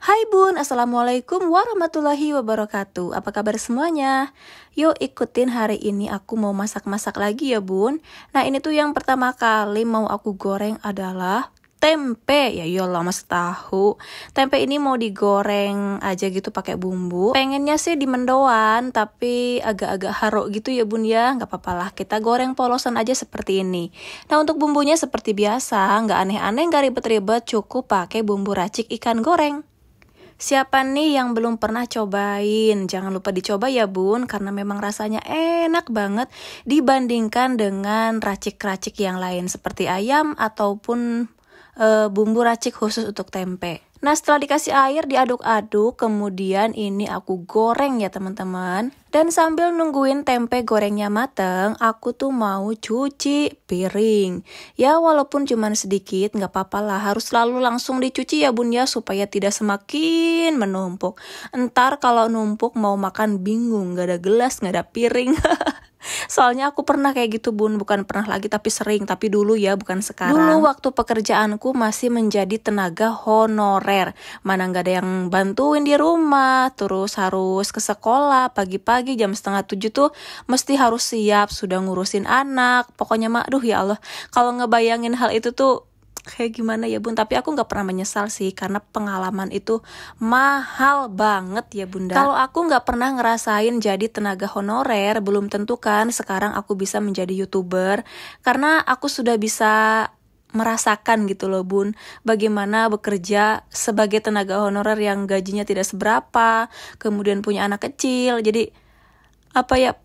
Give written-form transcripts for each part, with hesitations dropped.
Hai Bun, Assalamualaikum warahmatullahi wabarakatuh. Apa kabar semuanya? Yuk ikutin hari ini aku mau masak-masak lagi ya Bun. Nah ini tuh yang pertama kali mau aku goreng adalah tempe. Ya iyalah mas tahu. Tempe ini mau digoreng aja gitu pakai bumbu. Pengennya sih di mendoan tapi agak-agak haruk gitu ya Bun ya. Gak apa-apa lah, kita goreng polosan aja seperti ini. Nah untuk bumbunya seperti biasa, gak aneh-aneh, gak ribet-ribet, cukup pakai bumbu racik ikan goreng. Siapa nih yang belum pernah cobain? Jangan lupa dicoba ya Bun, karena memang rasanya enak banget dibandingkan dengan racik-racik yang lain seperti ayam ataupun bumbu racik khusus untuk tempe. Nah setelah dikasih air diaduk-aduk, kemudian ini aku goreng ya teman-teman. Dan sambil nungguin tempe gorengnya mateng, aku tuh mau cuci piring. Ya walaupun cuma sedikit, gak apa-apa lah, harus selalu langsung dicuci ya Bun ya, supaya tidak semakin menumpuk. Entar kalau numpuk mau makan bingung, gak ada gelas, gak ada piring. Soalnya aku pernah kayak gitu Bun, bukan pernah lagi tapi sering, tapi dulu ya bukan sekarang. Dulu waktu pekerjaanku masih menjadi tenaga honorer, mana gak ada yang bantuin di rumah, terus harus ke sekolah pagi-pagi jam 6:30 tuh mesti harus siap, sudah ngurusin anak, pokoknya mah aduh ya Allah, kalau ngebayangin hal itu tuh kayak gimana ya Bun, tapi aku gak pernah menyesal sih, karena pengalaman itu mahal banget ya Bunda. Kalau aku gak pernah ngerasain jadi tenaga honorer, belum tentu kan sekarang aku bisa menjadi YouTuber, karena aku sudah bisa merasakan gitu loh Bun, bagaimana bekerja sebagai tenaga honorer yang gajinya tidak seberapa, kemudian punya anak kecil, jadi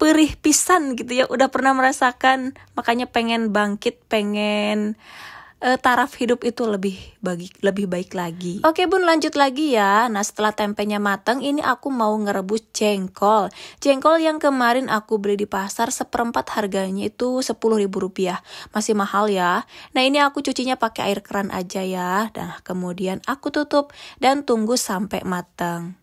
perih pisan gitu ya, udah pernah merasakan, makanya pengen bangkit, pengen taraf hidup itu lebih baik lagi. Oke Bun, lanjut lagi ya. Nah setelah tempenya matang, ini aku mau ngerebus jengkol. Jengkol yang kemarin aku beli di pasar seperempat harganya itu Rp10.000. Masih mahal ya. Nah ini aku cucinya pakai air keran aja ya. Nah kemudian aku tutup dan tunggu sampai matang.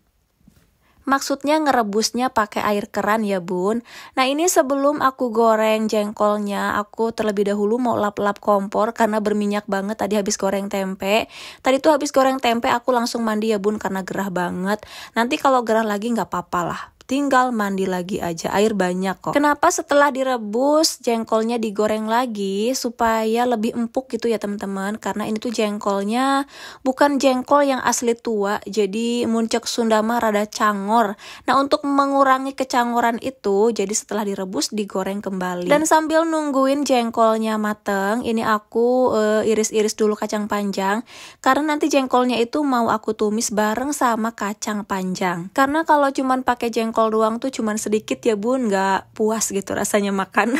Maksudnya ngerebusnya pakai air keran ya Bun. Nah ini sebelum aku goreng jengkolnya, aku terlebih dahulu mau lap-lap kompor karena berminyak banget tadi habis goreng tempe. Tadi tuh habis goreng tempe aku langsung mandi ya Bun karena gerah banget. Nanti kalau gerah lagi gak apa-apa lah, tinggal mandi lagi aja, air banyak kok. Kenapa setelah direbus jengkolnya digoreng lagi supaya lebih empuk gitu ya teman-teman, karena ini tuh jengkolnya bukan jengkol yang asli tua, jadi muncak Sunda mah rada cangor. Nah untuk mengurangi kecangoran itu, jadi setelah direbus digoreng kembali. Dan sambil nungguin jengkolnya mateng, ini aku iris-iris dulu kacang panjang, karena nanti jengkolnya itu mau aku tumis bareng sama kacang panjang. Karena kalau cuman pakai jengkol doang tuh cuman sedikit ya Bun, gak puas gitu rasanya makan.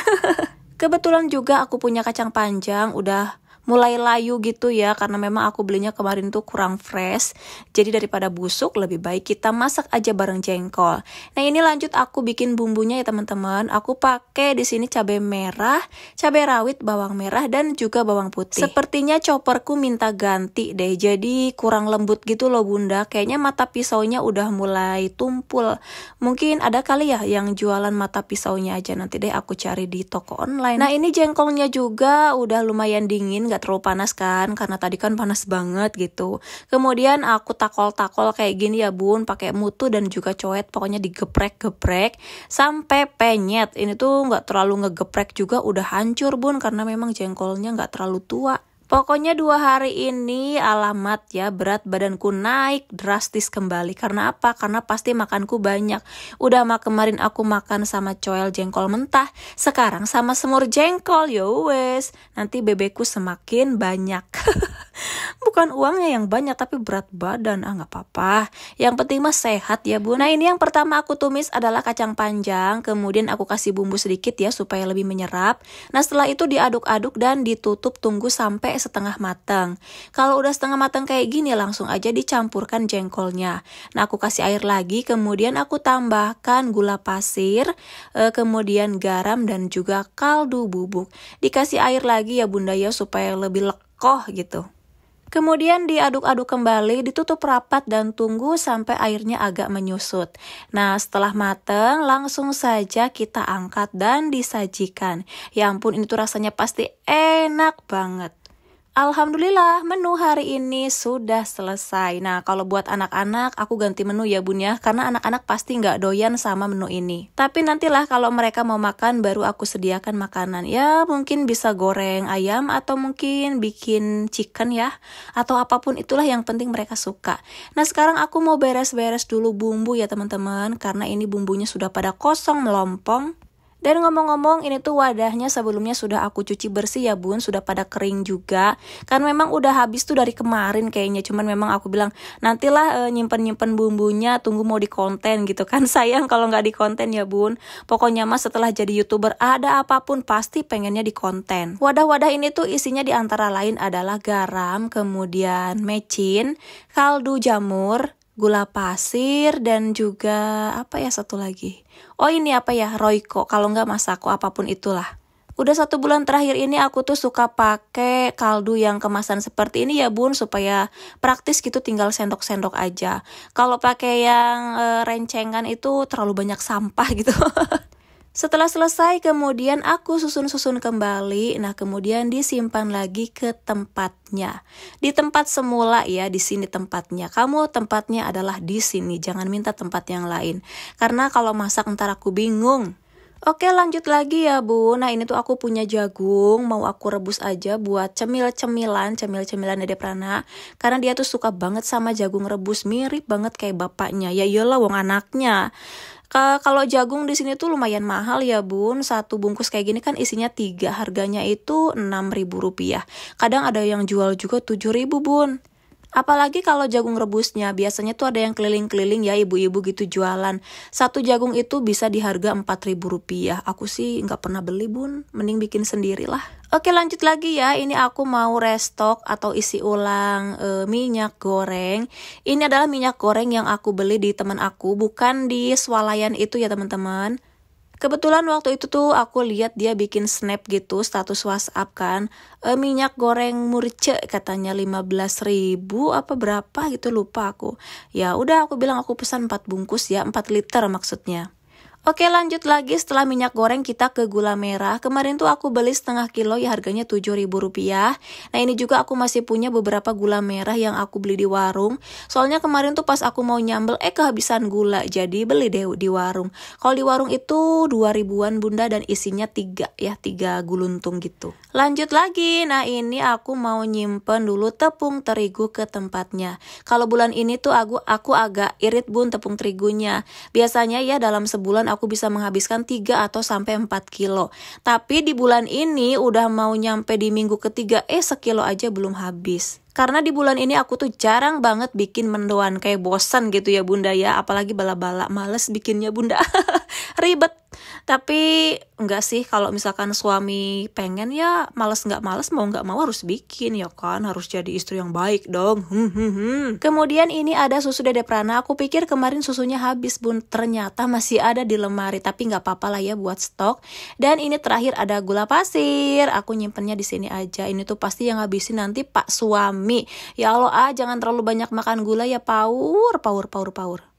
Kebetulan juga aku punya kacang panjang, udah mulai layu gitu ya, karena memang aku belinya kemarin tuh kurang fresh. Jadi daripada busuk, lebih baik kita masak aja bareng jengkol. Nah ini lanjut aku bikin bumbunya ya teman-teman. Aku pakai di sini cabai merah, cabai rawit, bawang merah, dan juga bawang putih. Sepertinya chopperku minta ganti deh, jadi kurang lembut gitu loh Bunda. Kayaknya mata pisaunya udah mulai tumpul. Mungkin ada kali ya yang jualan mata pisaunya aja, nanti deh aku cari di toko online. Nah ini jengkolnya juga udah lumayan dingin, gak terlalu panas kan, karena tadi kan panas banget gitu. Kemudian aku takol-takol kayak gini ya Bun, pakai mutu dan juga coet, pokoknya digeprek-geprek sampai penyet. Ini tuh gak terlalu ngegeprek juga udah hancur Bun, karena memang jengkolnya gak terlalu tua. Pokoknya 2 hari ini alamat ya, berat badanku naik drastis kembali. Karena apa? Karena pasti makanku banyak. Udah kemarin aku makan sama coel jengkol mentah, sekarang sama semur jengkol. Yo wes, nanti bebekku semakin banyak. Bukan uangnya yang banyak tapi berat badan, gak apa-apa. Yang penting mah sehat ya Bun. Nah ini yang pertama aku tumis adalah kacang panjang, kemudian aku kasih bumbu sedikit ya supaya lebih menyerap. Nah setelah itu diaduk-aduk dan ditutup tunggu sampai setengah matang. Kalau udah setengah matang kayak gini langsung aja dicampurkan jengkolnya. Nah aku kasih air lagi, kemudian aku tambahkan gula pasir, kemudian garam dan juga kaldu bubuk. Dikasih air lagi ya Bunda ya supaya lebih lekoh gitu. Kemudian diaduk-aduk kembali, ditutup rapat dan tunggu sampai airnya agak menyusut. Nah setelah mateng langsung saja kita angkat dan disajikan. Ya ampun ini tuh rasanya pasti enak banget. Alhamdulillah, menu hari ini sudah selesai. Nah, kalau buat anak-anak, aku ganti menu ya bun ya, karena anak-anak pasti nggak doyan sama menu ini. Tapi nantilah kalau mereka mau makan, baru aku sediakan makanan. Ya, mungkin bisa goreng ayam, atau mungkin bikin chicken ya, atau apapun itulah yang penting mereka suka. Nah, sekarang aku mau beres-beres dulu bumbu ya teman-teman, karena ini bumbunya sudah pada kosong melompong. Dan ngomong-ngomong, ini tuh wadahnya sebelumnya sudah aku cuci bersih ya bun, sudah pada kering juga. Kan memang udah habis tuh dari kemarin kayaknya, cuman memang aku bilang nantilah nyimpen-nyimpen bumbunya, tunggu mau di konten gitu kan. Sayang kalau nggak di konten ya bun. Pokoknya mas setelah jadi YouTuber ada apapun pasti pengennya di konten. Wadah-wadah ini tuh isinya diantara lain adalah garam, kemudian mecin, kaldu jamur, gula pasir, dan juga apa ya satu lagi. Oh ini apa ya, Royco, kalau nggak Masako, apapun itulah. Udah 1 bulan terakhir ini aku tuh suka pakai kaldu yang kemasan seperti ini ya bun, supaya praktis gitu, tinggal sendok-sendok aja. Kalau pakai yang rencengan itu terlalu banyak sampah gitu. Setelah selesai kemudian aku susun-susun kembali. Nah, kemudian disimpan lagi ke tempatnya. Di tempat semula ya, di sini tempatnya. Kamu tempatnya adalah di sini, jangan minta tempat yang lain. Karena kalau masak ntar aku bingung. Oke, lanjut lagi ya Bu. Nah, ini tuh aku punya jagung, mau aku rebus aja buat cemil-cemilan Dede Prana. Karena dia tuh suka banget sama jagung rebus, mirip banget kayak bapaknya. Ya iyalah wong anaknya. Kalau jagung di sini tuh lumayan mahal ya bun. 1 bungkus kayak gini kan isinya 3, harganya itu Rp6.000. Kadang ada yang jual juga 7.000 bun. Apalagi kalau jagung rebusnya, biasanya tuh ada yang keliling-keliling ya ibu-ibu gitu jualan. 1 jagung itu bisa di harga Rp4.000. Aku sih nggak pernah beli bun, mending bikin sendirilah. Oke, lanjut lagi ya, ini aku mau restock atau isi ulang minyak goreng. Ini adalah minyak goreng yang aku beli di teman aku, bukan di swalayan itu ya teman-teman. Kebetulan waktu itu tuh aku lihat dia bikin snap gitu, status WhatsApp kan, minyak goreng murce katanya 15.000 apa berapa gitu, lupa aku. Ya udah aku bilang aku pesan 4 bungkus ya, 4 liter maksudnya. Oke, lanjut lagi, setelah minyak goreng kita ke gula merah. Kemarin tuh aku beli setengah kilo ya, harganya Rp7.000. Nah, ini juga aku masih punya beberapa gula merah yang aku beli di warung. Soalnya kemarin tuh pas aku mau nyambel kehabisan gula, jadi beli deh di warung. Kalau di warung itu 2.000-an bunda, dan isinya 3 ya, 3 guluntung gitu. Lanjut lagi, nah ini aku mau nyimpen dulu tepung terigu ke tempatnya. Kalau bulan ini tuh aku agak irit bun tepung terigunya. Biasanya ya dalam sebulan aku bisa menghabiskan 3 atau sampai 4 kilo. Tapi di bulan ini udah mau nyampe di minggu ketiga, sekilo aja belum habis. Karena di bulan ini aku tuh jarang banget bikin mendoan, kayak bosan gitu ya bunda ya. Apalagi bala-bala, males bikinnya bunda. Ribet. Tapi enggak sih, kalau misalkan suami pengen ya males nggak males, mau nggak mau harus bikin ya kan. Harus jadi istri yang baik dong. Kemudian ini ada susu Dede Prana. Aku pikir kemarin susunya habis bun, ternyata masih ada di lemari. Tapi nggak apa-apa lah ya buat stok. Dan ini terakhir ada gula pasir. Aku nyimpennya di sini aja. Ini tuh pasti yang habisin nanti pak suami. Ya Allah jangan terlalu banyak makan gula ya, power.